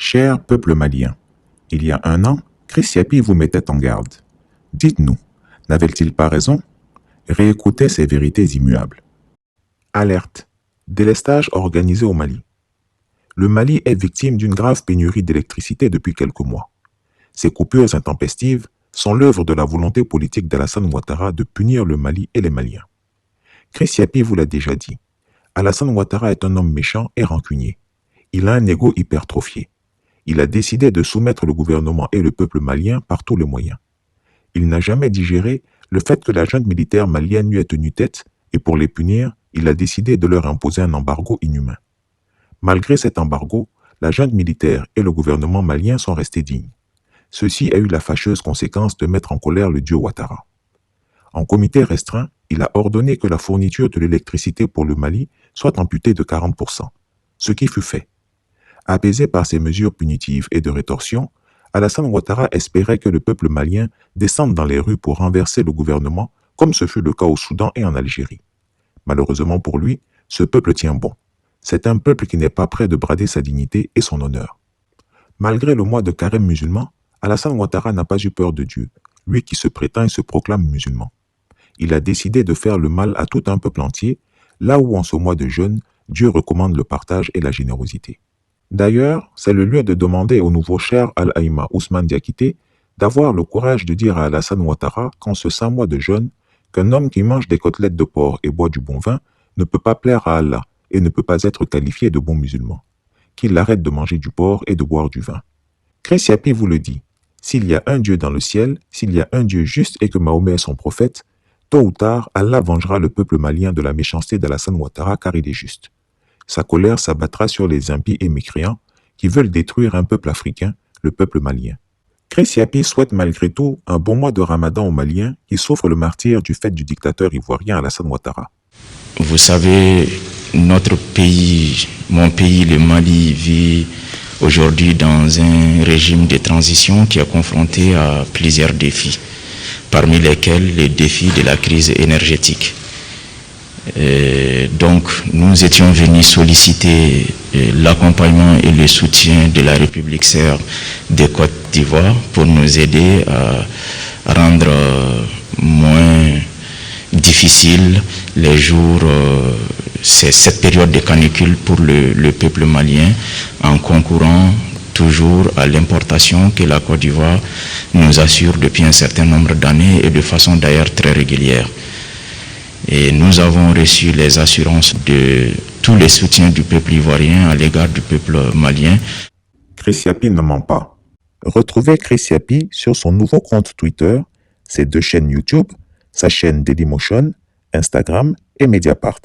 Cher peuple malien, il y a un an, Chris Yapi vous mettait en garde. Dites-nous, n'avait-il pas raison? Réécoutez ces vérités immuables. Alerte. Délestage organisé au Mali. Le Mali est victime d'une grave pénurie d'électricité depuis quelques mois. Ces coupures intempestives sont l'œuvre de la volonté politique d'Alassane Ouattara de punir le Mali et les Maliens. Chris Yapi vous l'a déjà dit. Alassane Ouattara est un homme méchant et rancunier. Il a un ego hypertrophié. Il a décidé de soumettre le gouvernement et le peuple malien par tous les moyens. Il n'a jamais digéré le fait que la junte militaire malienne lui ait tenu tête et pour les punir, il a décidé de leur imposer un embargo inhumain. Malgré cet embargo, la junte militaire et le gouvernement malien sont restés dignes. Ceci a eu la fâcheuse conséquence de mettre en colère le dieu Ouattara. En comité restreint, il a ordonné que la fourniture de l'électricité pour le Mali soit amputée de 40%, ce qui fut fait. Apaisé par ces mesures punitives et de rétorsion, Alassane Ouattara espérait que le peuple malien descende dans les rues pour renverser le gouvernement, comme ce fut le cas au Soudan et en Algérie. Malheureusement pour lui, ce peuple tient bon. C'est un peuple qui n'est pas prêt de brader sa dignité et son honneur. Malgré le mois de carême musulman, Alassane Ouattara n'a pas eu peur de Dieu, lui qui se prétend et se proclame musulman. Il a décidé de faire le mal à tout un peuple entier, là où en ce mois de jeûne, Dieu recommande le partage et la générosité. D'ailleurs, c'est le lieu de demander au nouveau Cheikh Al-Aïma Ousmane Diakité d'avoir le courage de dire à Alassane Ouattara qu'en ce 5 mois de jeûne, qu'un homme qui mange des côtelettes de porc et boit du bon vin ne peut pas plaire à Allah et ne peut pas être qualifié de bon musulman. Qu'il arrête de manger du porc et de boire du vin. Chris Yapi vous le dit, s'il y a un Dieu dans le ciel, s'il y a un Dieu juste et que Mahomet est son prophète, tôt ou tard, Allah vengera le peuple malien de la méchanceté d'Alassane Ouattara car il est juste. Sa colère s'abattra sur les impies et mécréants qui veulent détruire un peuple africain, le peuple malien. Chris Yapi souhaite malgré tout un bon mois de Ramadan aux Maliens qui souffrent le martyre du fait du dictateur ivoirien Alassane Ouattara. Vous savez, notre pays, mon pays, le Mali, vit aujourd'hui dans un régime de transition qui est confronté à plusieurs défis, parmi lesquels les défis de la crise énergétique. Donc nous étions venus solliciter l'accompagnement et le soutien de la République sœur de Côte d'Ivoire pour nous aider à rendre moins difficile les jours, cette période de canicule pour le peuple malien en concourant toujours à l'importation que la Côte d'Ivoire nous assure depuis un certain nombre d'années et de façon d'ailleurs très régulière. Et nous avons reçu les assurances de tous les soutiens du peuple ivoirien à l'égard du peuple malien. Chris Yapi ne ment pas. Retrouvez Chris Yapi sur son nouveau compte Twitter, ses 2 chaînes YouTube, sa chaîne Dailymotion, Instagram et Mediapart.